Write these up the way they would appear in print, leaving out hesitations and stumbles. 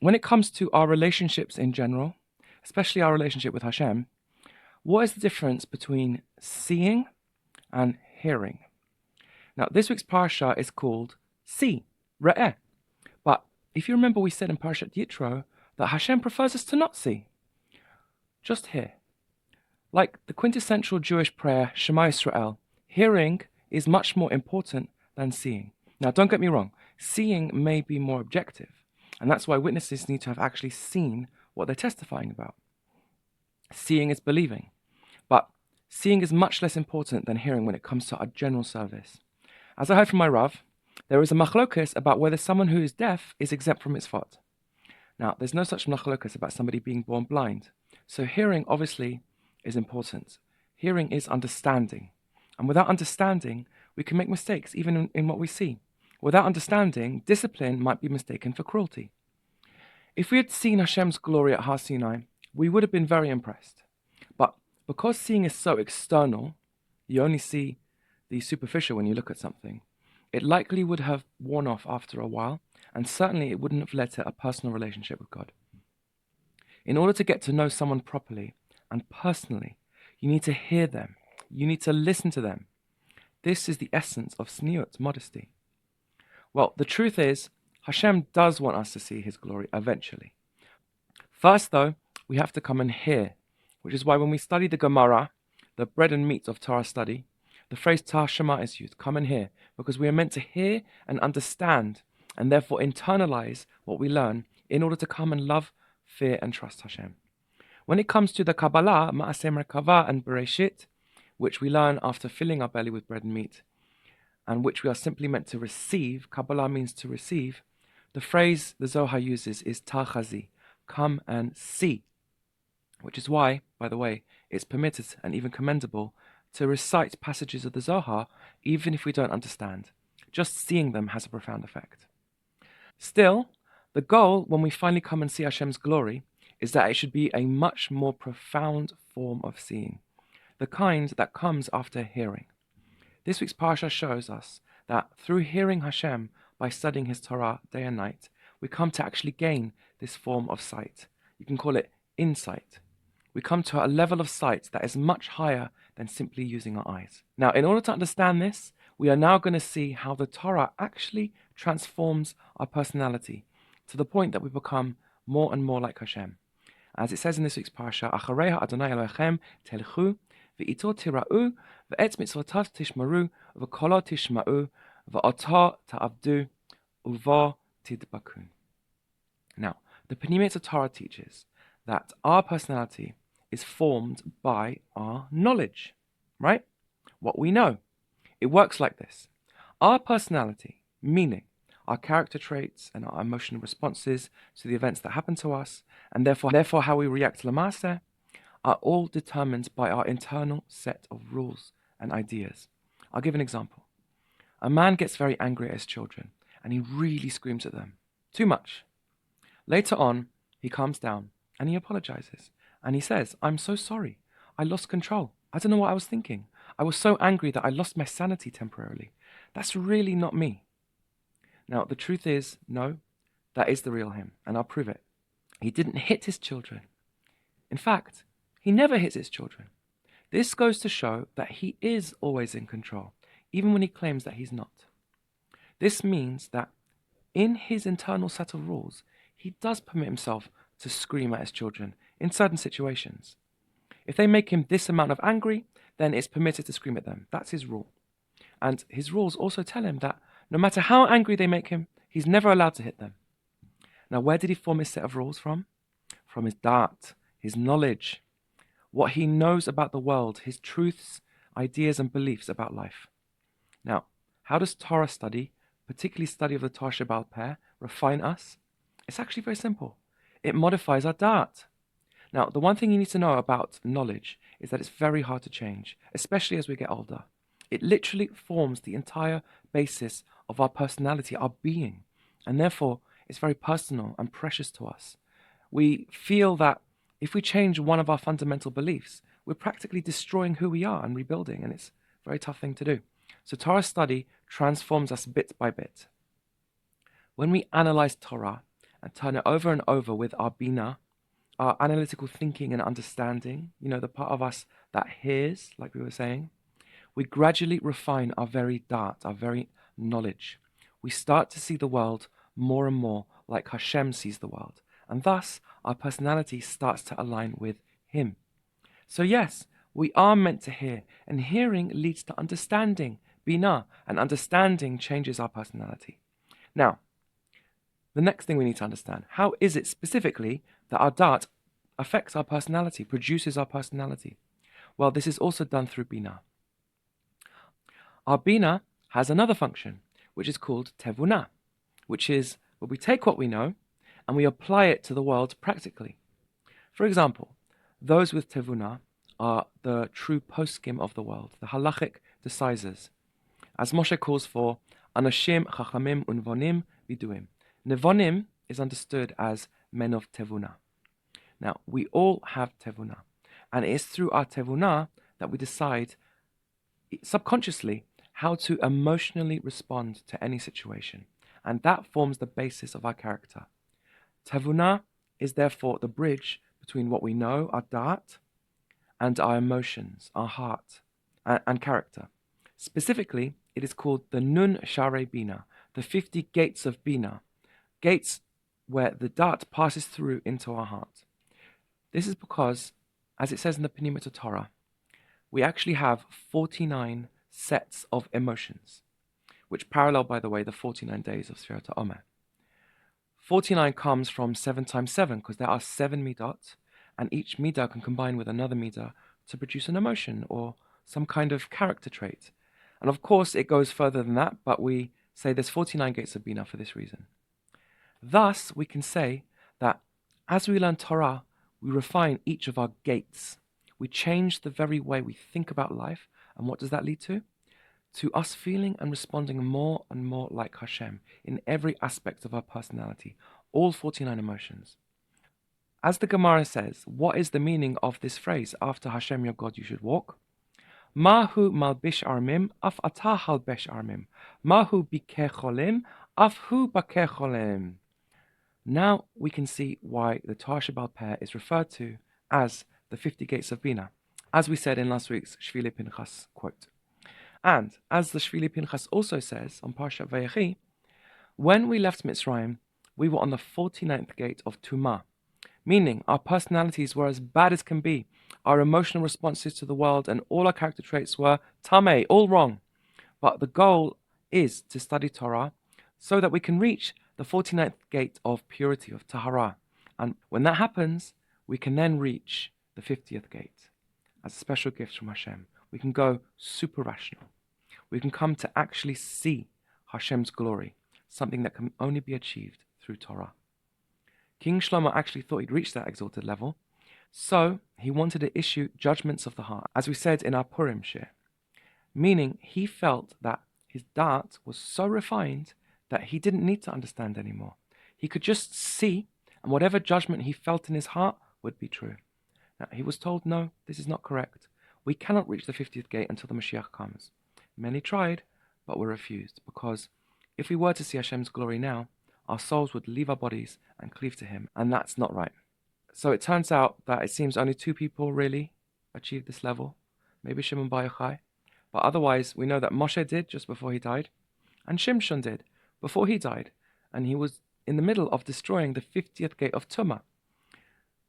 when it comes to our relationships in general, especially our relationship with Hashem, what is the difference between seeing and hearing? Now, this week's parsha is called See, Re'eh. But if you remember, we said in Parshat Yitro that Hashem prefers us to not see, just hear. Like the quintessential Jewish prayer, Shema Yisrael, hearing is much more important than seeing. Now, don't get me wrong, seeing may be more objective, and that's why witnesses need to have actually seen what they're testifying about. Seeing is believing, but seeing is much less important than hearing when it comes to our general service. As I heard from my Rav, there is a machlokas about whether someone who is deaf is exempt from mitzvot. Now, there's no such machlokas about somebody being born blind, so hearing obviously is important. Hearing is understanding, and without understanding, we can make mistakes even in what we see. Without understanding, discipline might be mistaken for cruelty. If we had seen Hashem's glory at Har Sinai, we would have been very impressed. But because seeing is so external, you only see the superficial when you look at something, it likely would have worn off after a while, and certainly it wouldn't have led to a personal relationship with God. In order to get to know someone properly and personally, you need to hear them. You need to listen to them. This is the essence of sniut, modesty. Well, the truth is, Hashem does want us to see His glory eventually. First, though, we have to come and hear, which is why when we study the Gemara, the bread and meat of Torah study, the phrase Tah Shema is used, come and hear, because we are meant to hear and understand, and therefore internalize what we learn in order to come and love, fear, and trust Hashem. When it comes to the Kabbalah, Ma'aseh Merkava and Bereshit, which we learn after filling our belly with bread and meat, and which we are simply meant to receive, Kabbalah means to receive, the phrase the Zohar uses is Tachazi, come and see, which is why, by the way, it's permitted and even commendable to recite passages of the Zohar even if we don't understand. Just seeing them has a profound effect. Still, the goal when we finally come and see Hashem's glory is that it should be a much more profound form of seeing, the kind that comes after hearing. This week's parsha shows us that through hearing Hashem by studying His Torah day and night, we come to actually gain this form of sight. You can call it insight. We come to a level of sight that is much higher than simply using our eyes. Now, in order to understand this, we are now going to see how the Torah actually transforms our personality to the point that we become more and more like Hashem. As it says in this week's parsha, Achareha Adonai Elohechem telchu v'ito tira'u v'etz mitzvotav tishmaru v'kolo tishma'u v'oto ta'avdu uvo tidbakun. Now, the Pniimiyat Torah teaches that our personality is formed by our knowledge, right? What we know. It works like this. Our personality, meaning our character traits and our emotional responses to the events that happen to us, and therefore how we react to Lamase, are all determined by our internal set of rules and ideas. I'll give an example. A man gets very angry at his children, and he really screams at them. Too much. Later on, he calms down, and he apologizes. And he says, I'm so sorry. I lost control. I don't know what I was thinking. I was so angry that I lost my sanity temporarily. That's really not me. Now, the truth is, no, that is the real him, and I'll prove it. He didn't hit his children. In fact, he never hits his children. This goes to show that he is always in control, even when he claims that he's not. This means that in his internal set of rules, he does permit himself to scream at his children in certain situations. If they make him this amount of angry, then it's permitted to scream at them. That's his rule. And his rules also tell him that no matter how angry they make him, he's never allowed to hit them. Now, where did he form his set of rules from? From his da'at, his knowledge, what he knows about the world, his truths, ideas, and beliefs about life. Now, how does Torah study, particularly study of the Torah Sheba'al Peh, refine us? It's actually very simple. It modifies our da'at. Now, the one thing you need to know about knowledge is that it's very hard to change, especially as we get older. It literally forms the entire basis of our personality, our being, and therefore it's very personal and precious to us. We feel that if we change one of our fundamental beliefs, we're practically destroying who we are and rebuilding, and it's a very tough thing to do. So Torah study transforms us bit by bit. When we analyze Torah and turn it over and over with our bina, our analytical thinking and understanding, the part of us that hears, like we were saying, we gradually refine our very dart, our very knowledge. We start to see the world more and more like Hashem sees the world, and thus our personality starts to align with Him. So yes, we are meant to hear, and hearing leads to understanding, bina, and understanding changes our personality. Now, the next thing we need to understand, how is it specifically that our dart affects our personality, produces our personality? Well, this is also done through bina. Our bina has another function, which is called tevuna, which is where we take what we know and we apply it to the world practically. For example, those with tevuna are the true poskim of the world, the halachic decisors. As Moshe calls for, anashim chachamim unvonim viduim. Nevonim is understood as men of tevuna. Now, we all have tevuna, and it is through our tevuna that we decide subconsciously how to emotionally respond to any situation, and that forms the basis of our character. Tevuna is therefore the bridge between what we know, our dart, and our emotions, our heart, and character. Specifically, it is called the Nun Share Bina, the 50 gates of Bina, gates where the dart passes through into our heart. This is because, as it says in the Penimita Torah, we actually have 49 sets of emotions, which parallel, by the way, the 49 days of Sfirat HaOmer. 49 comes from 7 times 7, because there are 7 midot, and each midah can combine with another midah to produce an emotion or some kind of character trait. And of course, it goes further than that, but we say there's 49 gates of Bina for this reason. Thus, we can say that as we learn Torah, we refine each of our gates. We change the very way we think about life. And what does that lead to? To us feeling and responding more and more like Hashem in every aspect of our personality, all 49 emotions. As the Gemara says, what is the meaning of this phrase, after Hashem your God you should walk? Mahu malbish armim, af atah halbesh armim. Mahu bikecholim, af hu bakecholim. Now we can see why the Torah Sheba'al Peh is referred to as the 50 gates of Bina, as we said in last week's Shvili Pinchas quote. And as the Shvili Pinchas also says on Parshat Vayechi, when we left Mitzrayim, we were on the 49th gate of Tumah, meaning our personalities were as bad as can be. Our emotional responses to the world and all our character traits were tameh, all wrong. But the goal is to study Torah so that we can reach the 49th gate of purity, of tahara. And when that happens, we can then reach the 50th gate as a special gift from Hashem. We can go super rational. We can come to actually see Hashem's glory, something that can only be achieved through Torah. King Shlomo actually thought he'd reached that exalted level, so he wanted to issue judgments of the heart, as we said in our Purim shir, meaning he felt that his dart was so refined that he didn't need to understand anymore. He could just see, and whatever judgment he felt in his heart would be true. Now, he was told, no, this is not correct. We cannot reach the 50th gate until the Mashiach comes. Many tried, but were refused, because if we were to see Hashem's glory now, our souls would leave our bodies and cleave to Him, and that's not right. So it turns out that it seems only 2 people really achieved this level, maybe Shimon Bar Yochai, but otherwise we know that Moshe did just before he died, and Shimshon did before he died, and he was in the middle of destroying the 50th gate of Tumah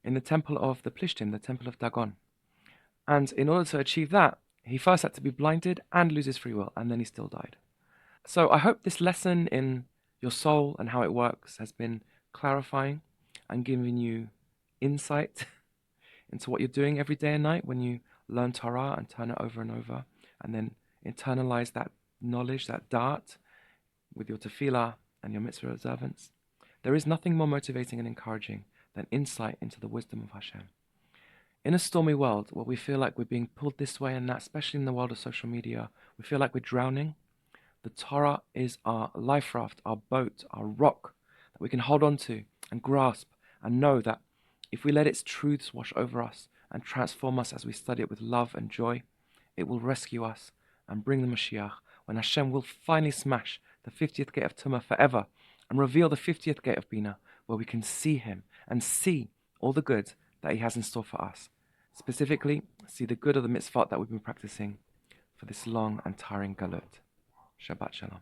in the temple of the Plishtim, the temple of Dagon. And in order to achieve that, he first had to be blinded and lose his free will, and then he still died. So I hope this lesson in your soul and how it works has been clarifying and giving you insight into what you're doing every day and night when you learn Torah and turn it over and over, and then internalize that knowledge, that dart, with your tefillah and your mitzvah observance. There is nothing more motivating and encouraging than insight into the wisdom of Hashem. In a stormy world where we feel like we're being pulled this way and that, especially in the world of social media, we feel like we're drowning, the Torah is our life raft, our boat, our rock that we can hold on to and grasp and know that if we let its truths wash over us and transform us as we study it with love and joy, it will rescue us and bring the Mashiach, when Hashem will finally smash the 50th gate of Tumah forever and reveal the 50th gate of Bina, where we can see him and see all the good that he has in store for us. Specifically, see the good of the mitzvot that we've been practicing for this long and tiring galut. Shabbat Shalom.